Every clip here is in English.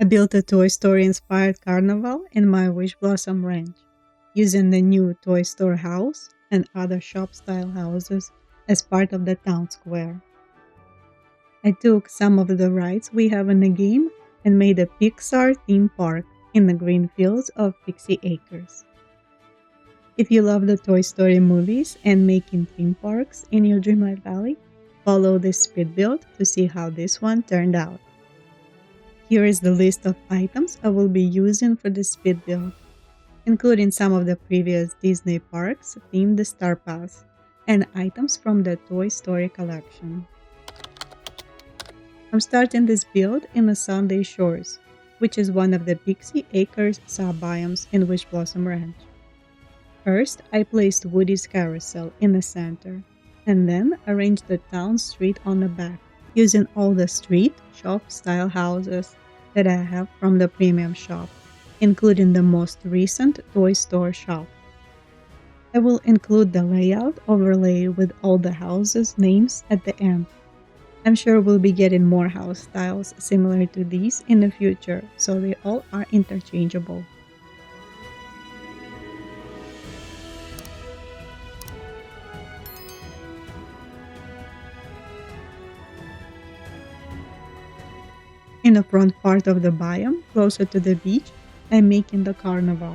I built a Toy Story inspired carnival in my Wishblossom ranch, using the new toy store house and other shop style houses as part of the town square. I took some of the rides we have in the game and made a Pixar theme park in the green fields of Pixie Acres. If you love the Toy Story movies and making theme parks in your Dreamlight Valley, follow this speed build to see how this one turned out. Here is the list of items I will be using for the speed build, including some of the previous Disney parks themed Star Pass and items from the Toy Story collection. I'm starting this build in the Sunday Shores, which is one of the Pixie Acres sub-biomes in Wishblossom Ranch. First, I placed Woody's carousel in the center, and then arranged the town street on the back, using all the street shop-style houses that I have from the premium shop, including the most recent toy store shop. I will include the layout overlay with all the houses' names at the end. I'm sure we'll be getting more house styles similar to these in the future, so they all are interchangeable. In the front part of the biome, closer to the beach, I'm making the Carnival,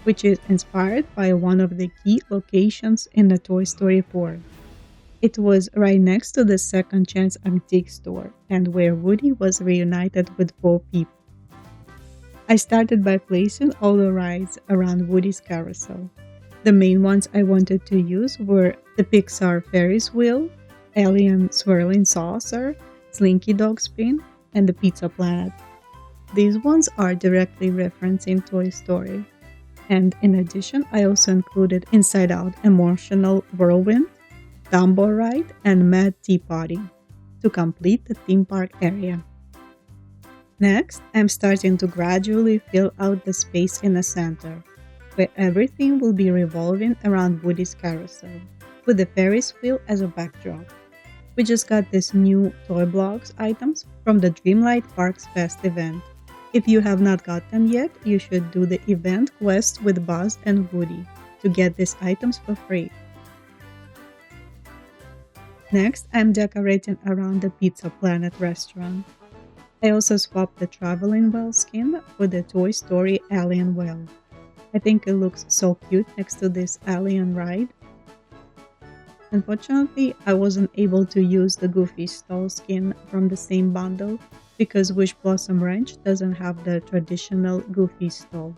which is inspired by one of the key locations in the Toy Story 4. It was right next to the Second Chance Antique store and where Woody was reunited with Bo Peep. I started by placing all the rides around Woody's carousel. The main ones I wanted to use were the Pixar Ferris wheel, Alien Swirling Saucer, Slinky Dog Spin, and the Pizza Planet. These ones are directly referencing Toy Story. And in addition, I also included Inside Out Emotional Whirlwind, Dumbo Ride, and Mad Tea Party to complete the theme park area. Next, I'm starting to gradually fill out the space in the center, where everything will be revolving around Woody's carousel, with the Ferris wheel as a backdrop. We just got these new Toy Blocks items from the Dreamlight Parks Fest event. If you have not got them yet, you should do the event quest with Buzz and Woody to get these items for free. Next, I'm decorating around the Pizza Planet restaurant. I also swapped the traveling whale skin with the Toy Story alien whale. I think it looks so cute next to this alien ride. Unfortunately, I wasn't able to use the Goofy stall skin from the same bundle because Wishblossom Ranch doesn't have the traditional Goofy stall.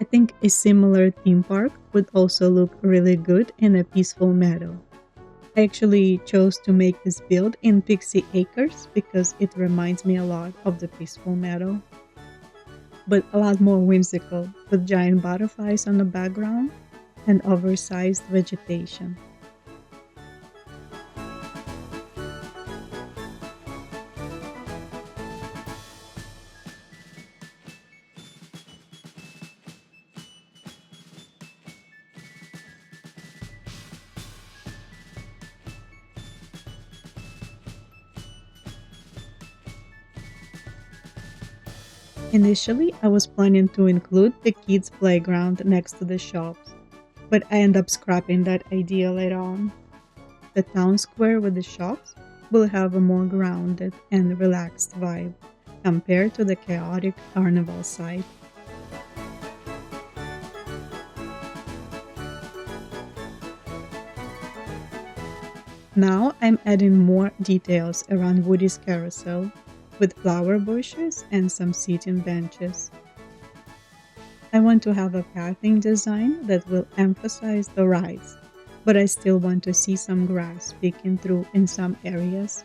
I think a similar theme park would also look really good in a peaceful meadow. I actually chose to make this build in Pixie Acres because it reminds me a lot of the peaceful meadow, but a lot more whimsical with giant butterflies on the background and oversized vegetation. Initially, I was planning to include the kids' playground next to the shops, but I end up scrapping that idea later on. The town square with the shops will have a more grounded and relaxed vibe compared to the chaotic carnival side. Now I'm adding more details around Woody's carousel with flower bushes and some seating benches. I want to have a pathing design that will emphasize the rides, but I still want to see some grass peeking through in some areas.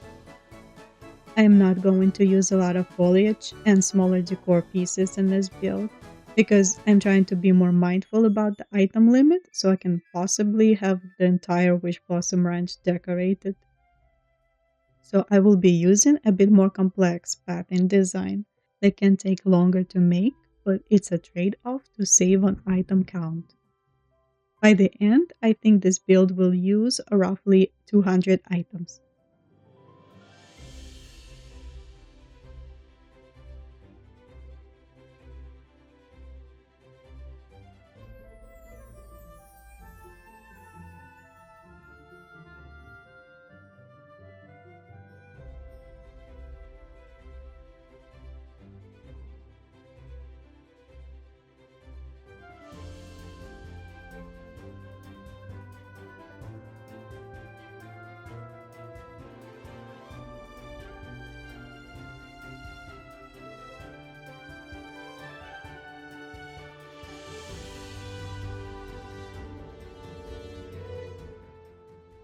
I am not going to use a lot of foliage and smaller decor pieces in this build because I'm trying to be more mindful about the item limit so I can possibly have the entire Wishblossom Ranch decorated. So I will be using a bit more complex pathing design that can take longer to make, but it's a trade-off to save on item count. By the end, I think this build will use roughly 200 items.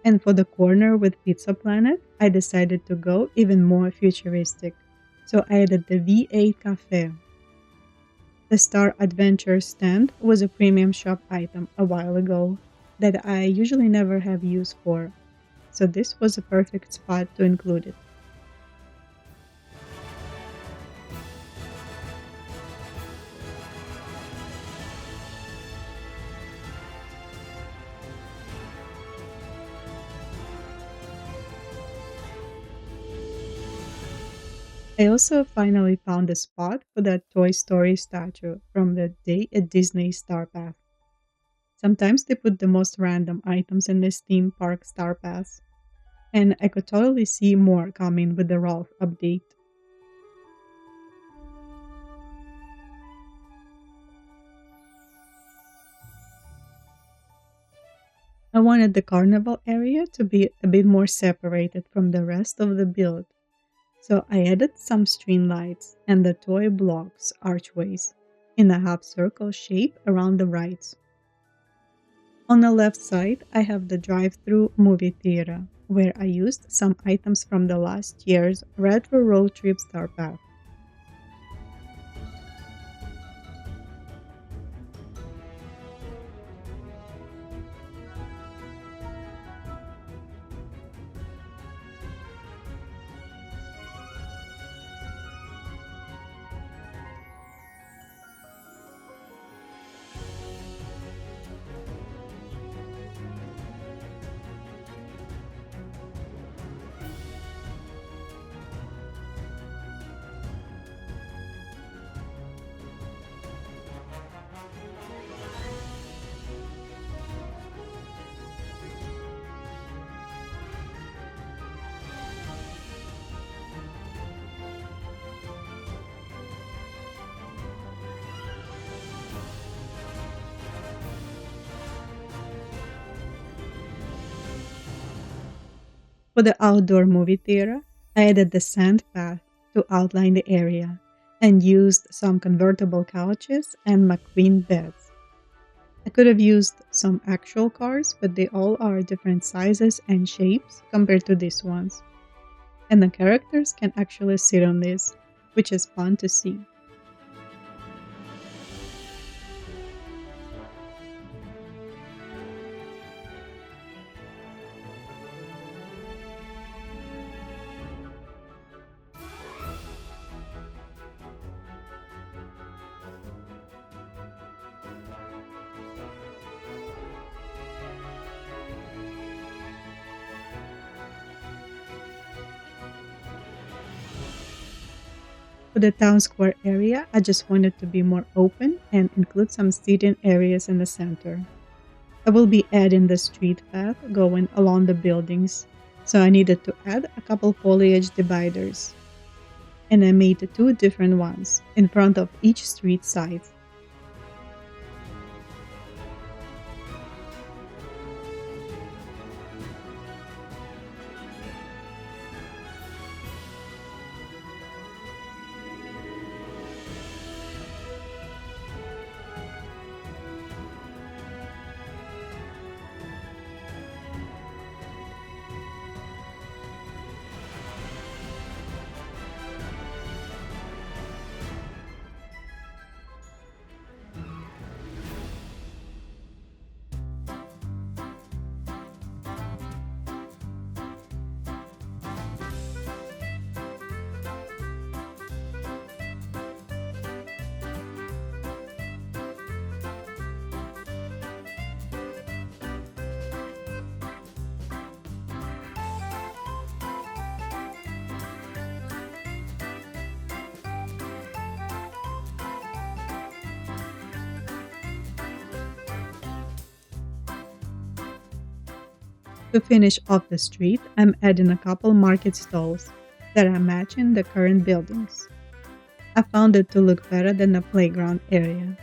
And for the corner with Pizza Planet, I decided to go even more futuristic. So I added the V8 Cafe. The Star Adventure stand was a premium shop item a while ago that I usually never have use for, so this was a perfect spot to include it. I also finally found a spot for that Toy Story statue from the day at Disney Star Path. Sometimes they put the most random items in this theme park Star Pass, and I could totally see more coming with the Ralph update. I wanted the carnival area to be a bit more separated from the rest of the build, so I added some string lights and the toy blocks archways in a half circle shape around the rides. On the left side, I have the drive-through movie theater, where I used some items from the last year's Retro Road Trip Star Path. For the outdoor movie theater, I added the sand path to outline the area and used some convertible couches and McQueen beds. I could have used some actual cars, but they all are different sizes and shapes compared to these ones. And the characters can actually sit on this, which is fun to see. For the town square area, I just wanted to be more open and include some seating areas in the center. I will be adding the street path going along the buildings, so I needed to add a couple foliage dividers. And I made two different ones in front of each street side. To finish off the street, I'm adding a couple market stalls that are matching the current buildings. I found it to look better than the playground area.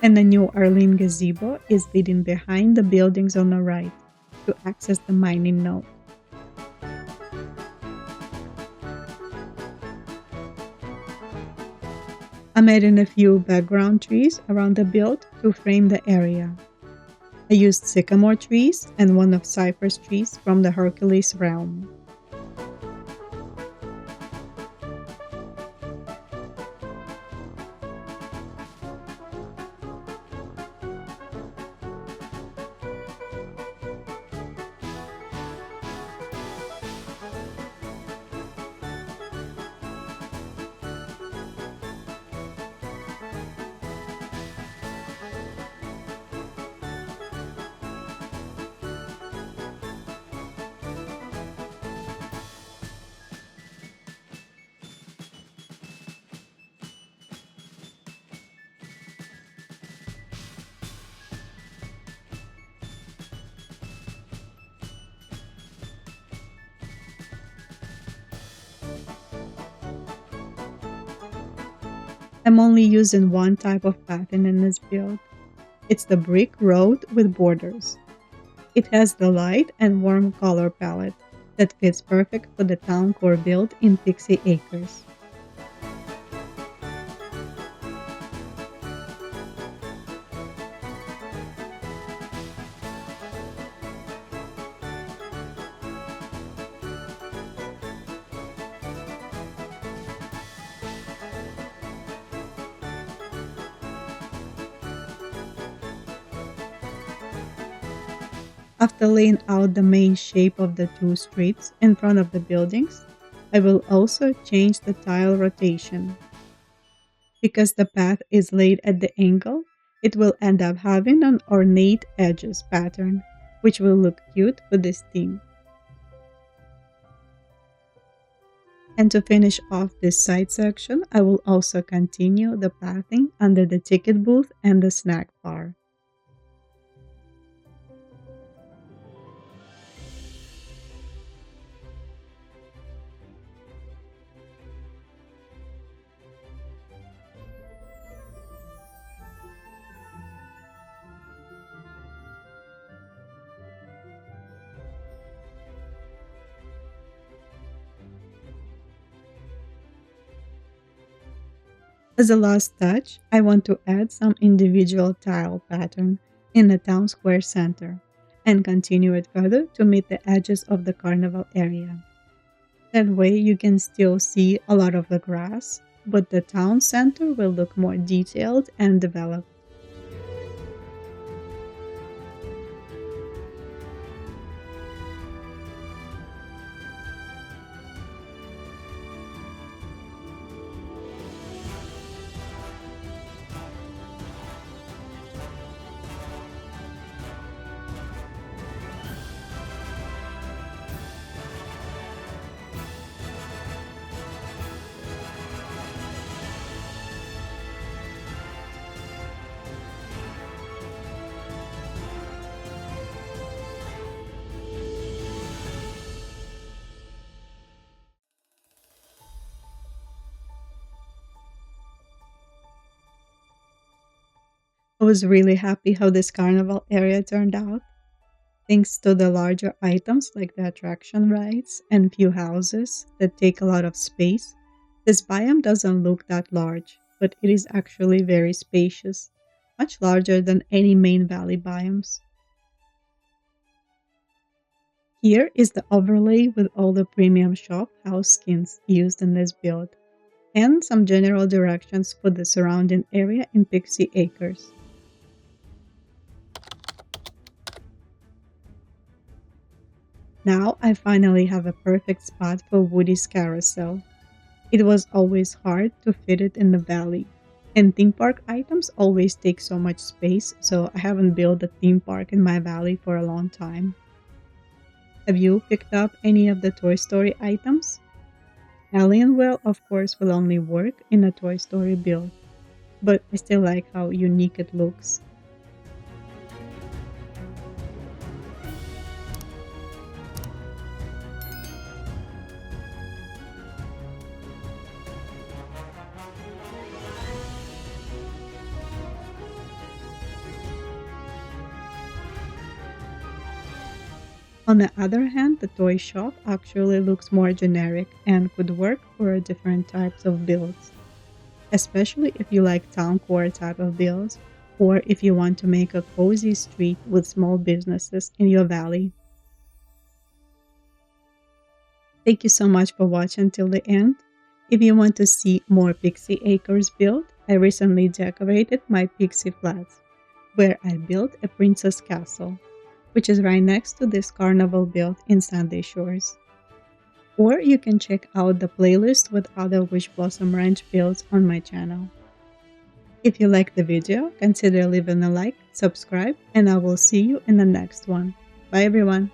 And the New Orleans gazebo is leading behind the buildings on the right. to access the mining node. I'm adding a few background trees around the build to frame the area. I used sycamore trees and one of cypress trees from the Hercules realm. I'm only using one type of pattern in this build. It's the brick road with borders. It has the light and warm color palette that fits perfect for the town core build in Pixie Acres. After laying out the main shape of the two streets in front of the buildings, I will also change the tile rotation. Because the path is laid at the angle, it will end up having an ornate edges pattern, which will look cute for this theme. And to finish off this side section, I will also continue the pathing under the ticket booth and the snack bar. As a last touch, I want to add some individual tile pattern in the town square center and continue it further to meet the edges of the carnival area. That way you can still see a lot of the grass, but the town center will look more detailed and developed. I was really happy how this carnival area turned out. Thanks to the larger items like the attraction rides and few houses that take a lot of space, this biome doesn't look that large, but it is actually very spacious, much larger than any main valley biomes. Here is the overlay with all the premium shop house skins used in this build, and some general directions for the surrounding area in Pixie Acres. Now I finally have a perfect spot for Woody's carousel. It was always hard to fit it in the valley, and theme park items always take so much space, so I haven't built a theme park in my valley for a long time. Have you picked up any of the Toy Story items? Alien Well, of course, will only work in a Toy Story build, but I still like how unique it looks. On the other hand, the toy shop actually looks more generic and could work for different types of builds, especially if you like town core type of builds or if you want to make a cozy street with small businesses in your valley. Thank you so much for watching till the end. If you want to see more Pixie Acres build, I recently decorated my Pixie Flats, where I built a princess castle, which is right next to this carnival build in Sunday Shores. Or you can check out the playlist with other Wishblossom Ranch builds on my channel. If you liked the video, consider leaving a like, subscribe, and I will see you in the next one. Bye everyone!